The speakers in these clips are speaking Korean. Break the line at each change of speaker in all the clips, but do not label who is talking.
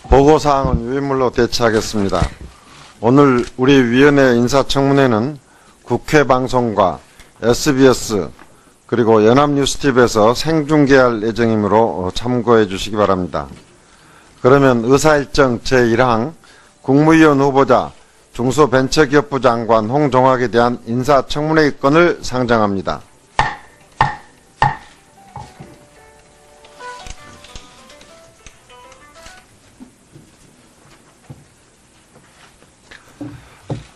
보고사항은 유인물로 대체하겠습니다. 오늘 우리 위원회 인사청문회는 국회 방송과 SBS 그리고 연합뉴스TV에서 생중계할 예정이므로 참고해 주시기 바랍니다. 그러면 의사일정 제1항 국무위원 후보자 중소벤처기업부 장관 홍종학에 대한 인사청문회의 건을 상정합니다.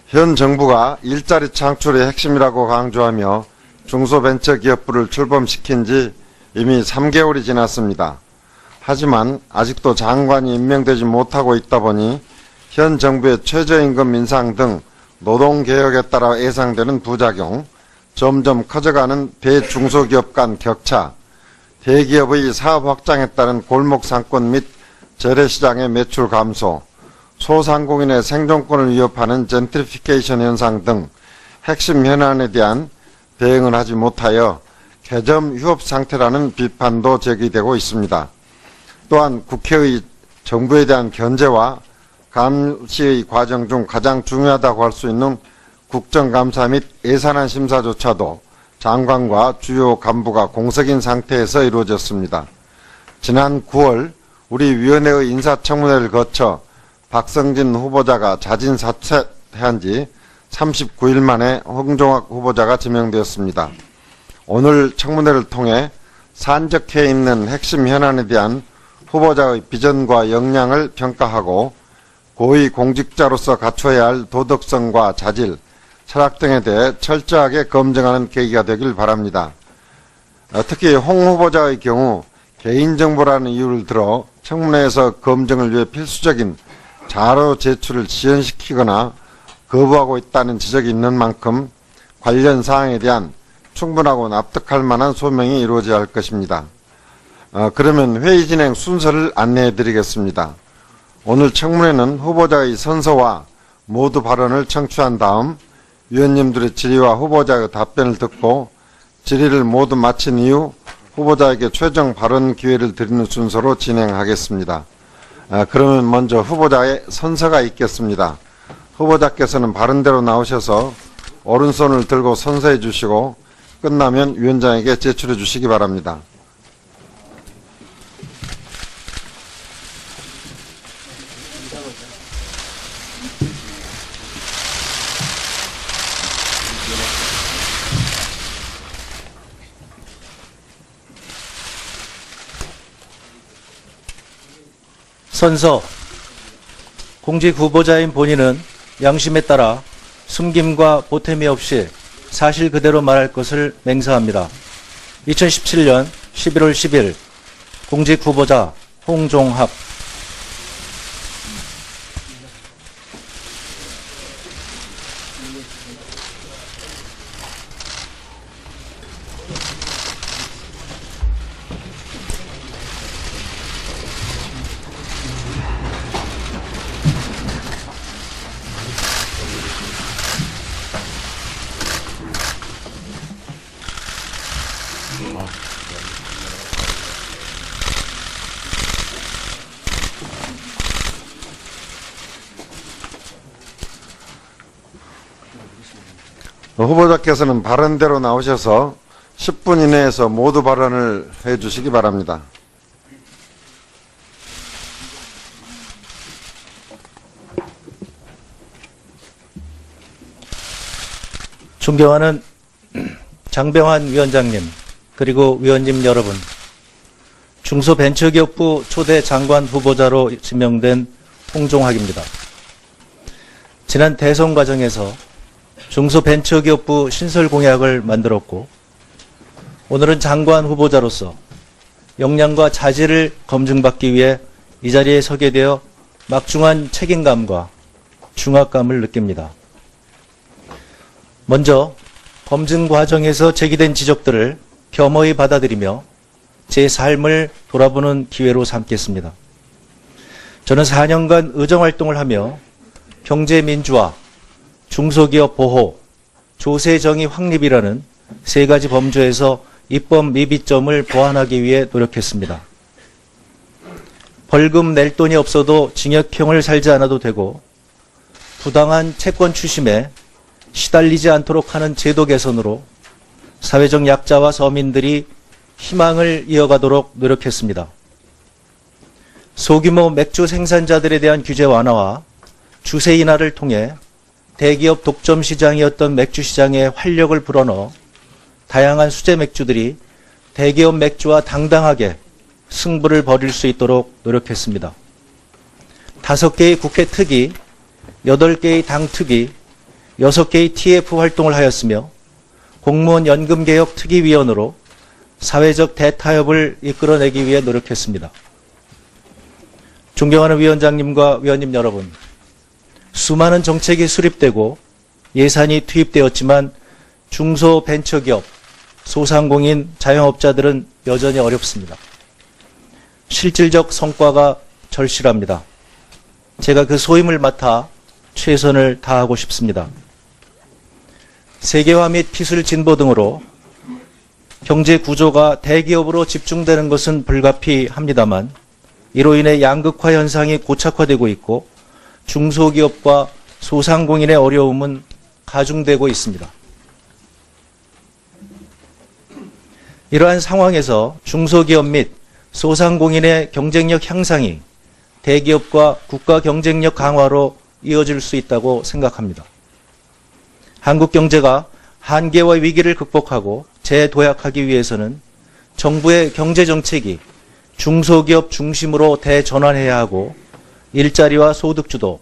현 정부가 일자리 창출의 핵심이라고 강조하며 중소벤처기업부를 출범시킨 지 이미 3개월이 지났습니다. 하지만 아직도 장관이 임명되지 못하고 있다 보니 현 정부의 최저임금 인상 등 노동개혁에 따라 예상되는 부작용, 점점 커져가는 대중소기업 간 격차, 대기업의 사업 확장에 따른 골목상권 및 재래시장의 매출 감소, 소상공인의 생존권을 위협하는 젠트리피케이션 현상 등 핵심 현안에 대한 대응을 하지 못하여 개점 휴업 상태라는 비판도 제기되고 있습니다. 또한 국회의 정부에 대한 견제와 감시의 과정 중 가장 중요하다고 할 수 있는 국정감사 및 예산안 심사조차도 장관과 주요 간부가 공석인 상태에서 이루어졌습니다. 지난 9월 우리 위원회의 인사청문회를 거쳐 박성진 후보자가 자진 사퇴한 지 39일 만에 홍종학 후보자가 지명되었습니다. 오늘 청문회를 통해 산적해 있는 핵심 현안에 대한 후보자의 비전과 역량을 평가하고 고위공직자로서 갖춰야 할 도덕성과 자질, 철학 등에 대해 철저하게 검증하는 계기가 되길 바랍니다. 특히 홍 후보자의 경우 개인정보라는 이유를 들어 청문회에서 검증을 위해 필수적인 자료 제출을 지연시키거나 거부하고 있다는 지적이 있는 만큼 관련 사항에 대한 충분하고 납득할 만한 소명이 이루어져야 할 것입니다. 그러면 회의 진행 순서를 안내해 드리겠습니다. 오늘 청문회는 후보자의 선서와 모두 발언을 청취한 다음 위원님들의 질의와 후보자의 답변을 듣고 질의를 모두 마친 이후 후보자에게 최종 발언 기회를 드리는 순서로 진행하겠습니다. 그러면 먼저 후보자의 선서가 있겠습니다. 후보자께서는 바른대로 나오셔서 오른손을 들고 선서해 주시고 끝나면 위원장에게 제출해 주시기 바랍니다.
선서. 공직 후보자인 본인은 양심에 따라 숨김과 보탬이 없이 사실 그대로 말할 것을 맹세합니다. 2017년 11월 10일 공직 후보자 홍종학.
후보자께서는 발언대로 나오셔서 10분 이내에서 모두 발언을 해 주시기 바랍니다.
존경하는 장병환 위원장님, 그리고 위원님 여러분, 중소벤처기업부 초대 장관 후보자로 지명된 홍종학입니다. 지난 대선 과정에서 중소벤처기업부 신설 공약을 만들었고, 오늘은 장관 후보자로서 역량과 자질을 검증받기 위해 이 자리에 서게 되어 막중한 책임감과 중압감을 느낍니다. 먼저 검증 과정에서 제기된 지적들을 겸허히 받아들이며 제 삶을 돌아보는 기회로 삼겠습니다. 저는 4년간 의정활동을 하며 경제민주화, 중소기업 보호, 조세정의 확립이라는 세 가지 범주에서 입법 미비점을 보완하기 위해 노력했습니다. 벌금 낼 돈이 없어도 징역형을 살지 않아도 되고 부당한 채권 추심에 시달리지 않도록 하는 제도 개선으로 사회적 약자와 서민들이 희망을 이어가도록 노력했습니다. 소규모 맥주 생산자들에 대한 규제 완화와 주세 인하를 통해 대기업 독점 시장이었던 맥주 시장에 활력을 불어넣어 다양한 수제 맥주들이 대기업 맥주와 당당하게 승부를 벌일 수 있도록 노력했습니다. 5개의 국회 특위, 8개의 당 특위, 6개의 TF 활동을 하였으며 공무원 연금개혁 특위위원으로 사회적 대타협을 이끌어내기 위해 노력했습니다. 존경하는 위원장님과 위원님 여러분, 수많은 정책이 수립되고 예산이 투입되었지만 중소벤처기업, 소상공인, 자영업자들은 여전히 어렵습니다. 실질적 성과가 절실합니다. 제가 그 소임을 맡아 최선을 다하고 싶습니다. 세계화 및 기술 진보 등으로 경제 구조가 대기업으로 집중되는 것은 불가피합니다만 이로 인해 양극화 현상이 고착화되고 있고 중소기업과 소상공인의 어려움은 가중되고 있습니다. 이러한 상황에서 중소기업 및 소상공인의 경쟁력 향상이 대기업과 국가 경쟁력 강화로 이어질 수 있다고 생각합니다. 한국 경제가 한계와 위기를 극복하고 재도약하기 위해서는 정부의 경제정책이 중소기업 중심으로 대전환해야 하고 일자리와 소득주도,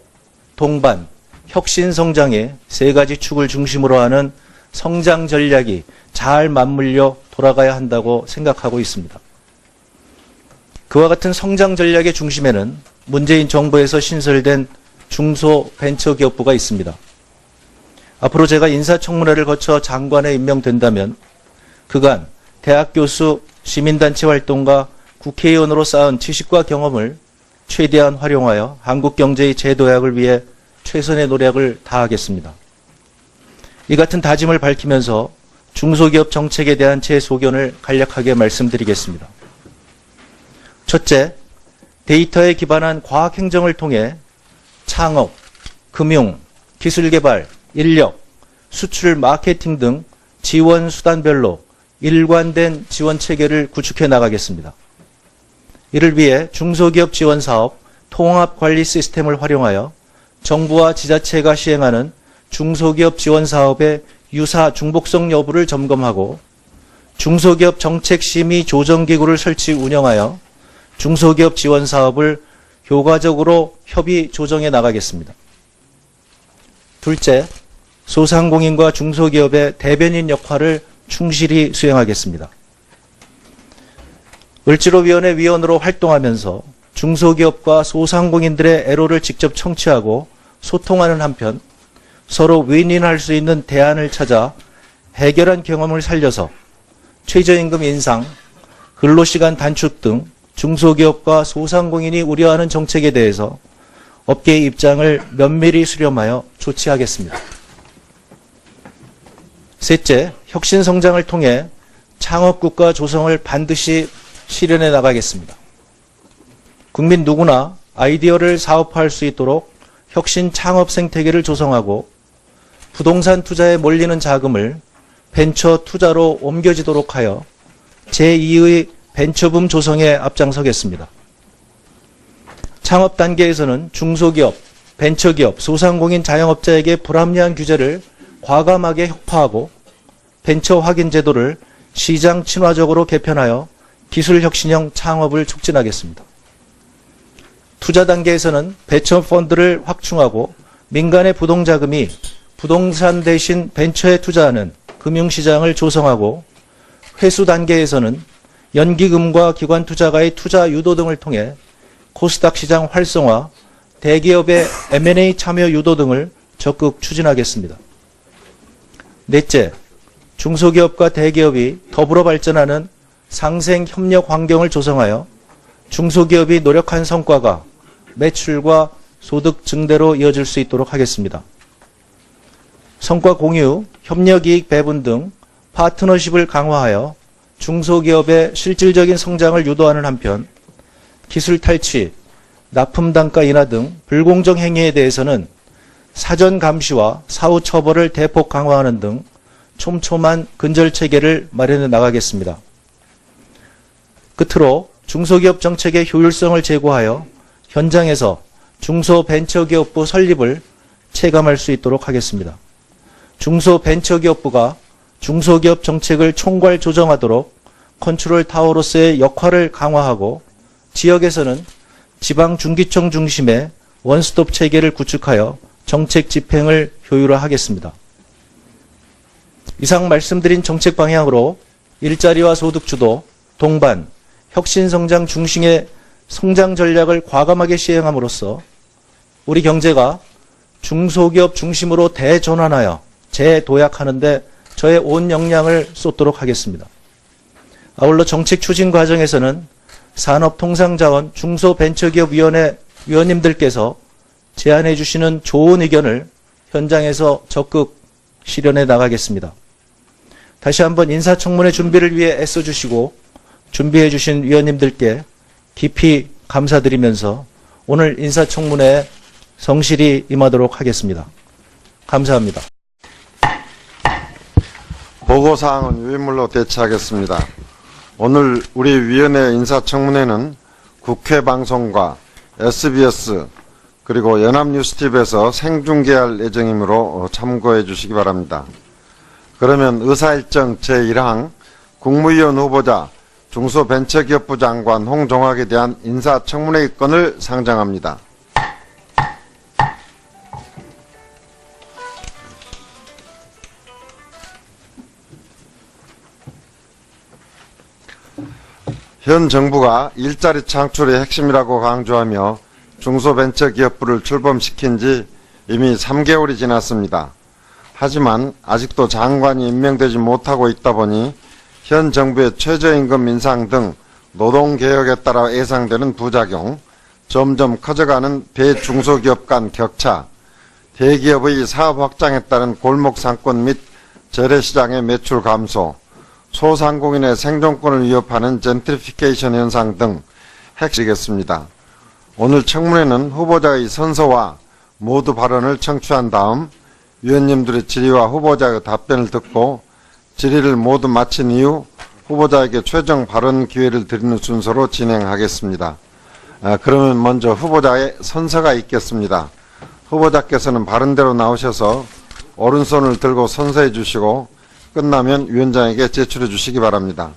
동반, 혁신 성장의 3가지 축을 중심으로 하는 성장 전략이 잘 맞물려 돌아가야 한다고 생각하고 있습니다. 그와 같은 성장 전략의 중심에는 문재인 정부에서 신설된 중소벤처기업부가 있습니다. 앞으로 제가 인사청문회를 거쳐 장관에 임명된다면 그간 대학 교수, 시민단체 활동가, 국회의원으로 쌓은 지식과 경험을 최대한 활용하여 한국 경제의 재도약을 위해 최선의 노력을 다하겠습니다. 이 같은 다짐을 밝히면서 중소기업 정책에 대한 제 소견을 간략하게 말씀드리겠습니다. 첫째, 데이터에 기반한 과학행정을 통해 창업, 금융, 기술개발, 인력, 수출, 마케팅 등 지원 수단별로 일관된 지원 체계를 구축해 나가겠습니다. 이를 위해 중소기업 지원 사업, 통합 관리 시스템을 활용하여 정부와 지자체가 시행하는 중소기업 지원 사업의 유사 중복성 여부를 점검하고 중소기업 정책심의 조정기구를 설치 운영하여 중소기업 지원 사업을 효과적으로 협의 조정해 나가겠습니다. 둘째, 소상공인과 중소기업의 대변인 역할을 충실히 수행하겠습니다. 을지로위원회 위원으로 활동하면서 중소기업과 소상공인들의 애로를 직접 청취하고 소통하는 한편 서로 윈윈할 수 있는 대안을 찾아 해결한 경험을 살려서 최저임금 인상, 근로시간 단축 등 중소기업과 소상공인이 우려하는 정책에 대해서 업계의 입장을 면밀히 수렴하여 조치하겠습니다. 셋째, 혁신 성장을 통해 창업국가 조성을 반드시 실현해 나가겠습니다. 국민 누구나 아이디어를 사업화할 수 있도록 혁신 창업 생태계를 조성하고 부동산 투자에 몰리는 자금을 벤처 투자로 옮겨지도록 하여 제2의 벤처붐 조성에 앞장서겠습니다. 창업 단계에서는 중소기업, 벤처기업, 소상공인 자영업자에게 불합리한 규제를 과감하게 혁파하고 벤처 확인 제도를 시장 친화적으로 개편하여 기술혁신형 창업을 촉진하겠습니다. 투자 단계에서는 벤처 펀드를 확충하고 민간의 부동자금이 부동산 대신 벤처에 투자하는 금융시장을 조성하고 회수 단계에서는 연기금과 기관투자가의 투자 유도 등을 통해 코스닥 시장 활성화, 대기업의 M&A 참여 유도 등을 적극 추진하겠습니다. 넷째, 중소기업과 대기업이 더불어 발전하는 상생 협력 환경을 조성하여 중소기업이 노력한 성과가 매출과 소득 증대로 이어질 수 있도록 하겠습니다. 성과 공유, 협력이익 배분 등 파트너십을 강화하여 중소기업의 실질적인 성장을 유도하는 한편 기술 탈취, 납품 단가 인하 등 불공정 행위에 대해서는 사전 감시와 사후 처벌을 대폭 강화하는 등 촘촘한 근절 체계를 마련해 나가겠습니다. 끝으로 중소기업 정책의 효율성을 제고하여 현장에서 중소벤처기업부 설립을 체감할 수 있도록 하겠습니다. 중소벤처기업부가 중소기업 정책을 총괄 조정하도록 컨트롤 타워로서의 역할을 강화하고 지역에서는 지방중기청 중심의 원스톱 체계를 구축하여 정책 집행을 효율화하겠습니다. 이상 말씀드린 정책 방향으로 일자리와 소득 주도, 동반, 혁신성장 중심의 성장 전략을 과감하게 시행함으로써 우리 경제가 중소기업 중심으로 대전환하여 재도약하는 데 저의 온 역량을 쏟도록 하겠습니다. 아울러 정책 추진 과정에서는 산업통상자원 중소벤처기업위원회 위원님들께서 제안해 주시는 좋은 의견을 현장에서 적극 실현해 나가겠습니다. 다시 한번 인사청문회 준비를 위해 애써주시고 준비해 주신 위원님들께 깊이 감사드리면서 오늘 인사청문회에 성실히 임하도록 하겠습니다. 감사합니다.
보고사항은 유인물로 대체하겠습니다. 오늘 우리 위원회 인사청문회는 국회방송과 SBS 그리고 연합뉴스TV에서 생중계할 예정이므로 참고해 주시기 바랍니다. 그러면 의사일정 제1항 국무위원 후보자 중소벤처기업부 장관 홍종학에 대한 인사청문회 건을 상정합니다. 현 정부가 일자리 창출의 핵심이라고 강조하며 중소벤처기업부를 출범시킨 지 이미 3개월이 지났습니다. 하지만 아직도 장관이 임명되지 못하고 있다 보니 현 정부의 최저임금 인상 등 노동개혁에 따라 예상되는 부작용, 점점 커져가는 대중소기업 간 격차, 대기업의 사업 확장에 따른 골목상권 및 재래시장의 매출 감소, 소상공인의 생존권을 위협하는 젠트리피케이션 현상 등 핵심이겠습니다. 오늘 청문회는 후보자의 선서와 모두 발언을 청취한 다음 위원님들의 질의와 후보자의 답변을 듣고 질의를 모두 마친 이후 후보자에게 최종 발언 기회를 드리는 순서로 진행하겠습니다. 그러면 먼저 후보자의 선서가 있겠습니다. 후보자께서는 바른대로 나오셔서 오른손을 들고 선서해 주시고 끝나면 위원장에게 제출해 주시기 바랍니다.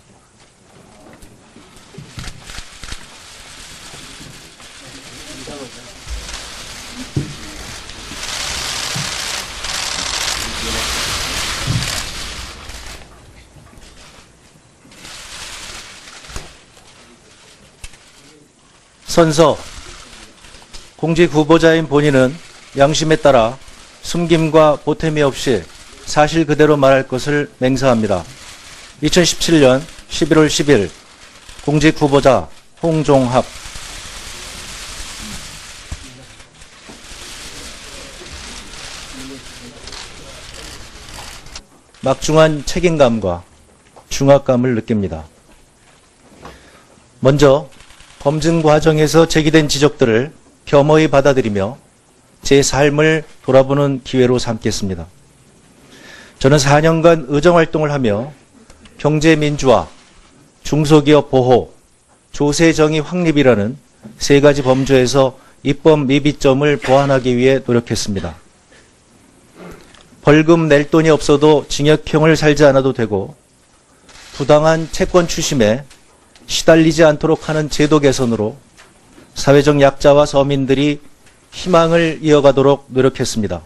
선서. 공직 후보자인 본인은 양심에 따라 숨김과 보탬이 없이 사실 그대로 말할 것을 맹세합니다. 2017년 11월 10일 공직 후보자 홍종학. 막중한 책임감과 중압감을 느낍니다. 먼저 검증 과정에서 제기된 지적들을 겸허히 받아들이며 제 삶을 돌아보는 기회로 삼겠습니다. 저는 4년간 의정활동을 하며 경제민주화, 중소기업 보호, 조세정의 확립이라는 세 가지 범주에서 입법 미비점을 보완하기 위해 노력했습니다. 벌금 낼 돈이 없어도 징역형을 살지 않아도 되고 부당한 채권 추심에 시달리지 않도록 하는 제도 개선으로 사회적 약자와 서민들이 희망을 이어가도록 노력했습니다.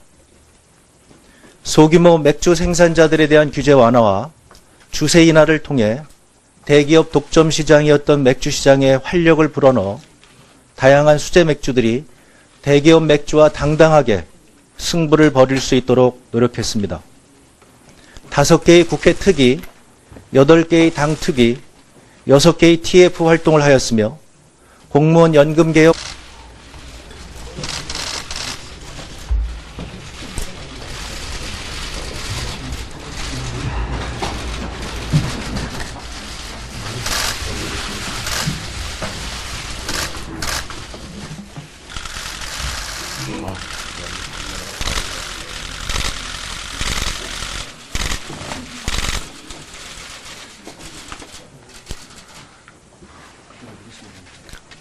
소규모 맥주 생산자들에 대한 규제 완화와 주세 인하를 통해 대기업 독점 시장이었던 맥주 시장에 활력을 불어넣어 다양한 수제 맥주들이 대기업 맥주와 당당하게 승부를 벌일 수 있도록 노력했습니다. 5개의 국회 특위, 8개의 당 특위, 6개의 TF 활동을 하였으며 공무원 연금 개혁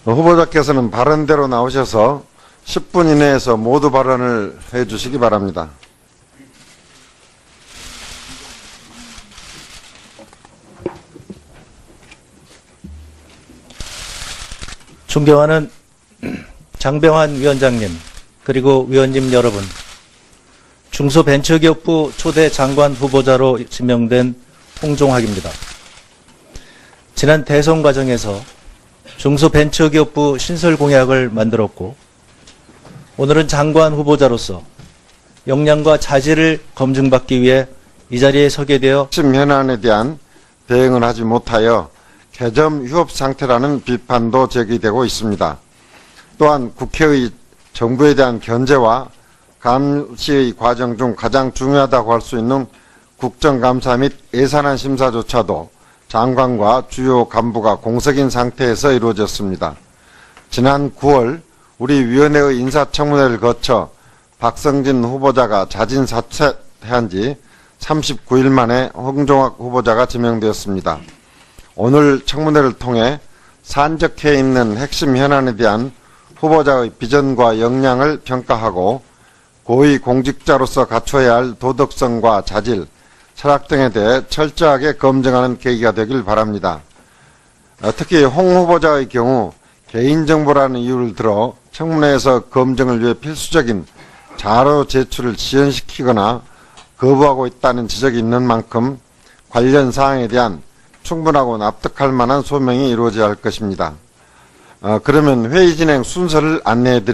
후보자께서는 발언대로 나오셔서 10분 이내에서 모두 발언을 해주시기 바랍니다.
존경하는 장병환 위원장님, 그리고 위원님 여러분, 중소벤처기업부 초대 장관 후보자로 지명된 홍종학입니다. 지난 대선 과정에서 중소벤처기업부 신설 공약을 만들었고, 오늘은 장관 후보자로서 역량과 자질을 검증받기 위해 이 자리에 서게 되어
핵심 현안에 대한 대응을 하지 못하여 개점 휴업 상태라는 비판도 제기되고 있습니다. 또한 국회의 정부에 대한 견제와 감시의 과정 중 가장 중요하다고 할 수 있는 국정감사 및 예산안 심사조차도 장관과 주요 간부가 공석인 상태에서 이루어졌습니다. 지난 9월 우리 위원회의 인사청문회를 거쳐 박성진 후보자가 자진 사퇴한 지 39일 만에 홍종학 후보자가 지명되었습니다. 오늘 청문회를 통해 산적해 있는 핵심 현안에 대한 후보자의 비전과 역량을 평가하고 고위 공직자로서 갖춰야 할 도덕성과 자질, 철학 등에 대해 철저하게 검증하는 계기가 되길 바랍니다. 특히 홍 후보자의 경우 개인정보라는 이유를 들어 청문회에서 검증을 위해 필수적인 자료 제출을 지연시키거나 거부하고 있다는 지적이 있는 만큼 관련 사항에 대한 충분하고 납득할 만한 소명이 이루어져야 할 것입니다. 그러면 회의 진행 순서를 안내해 드리겠습니다.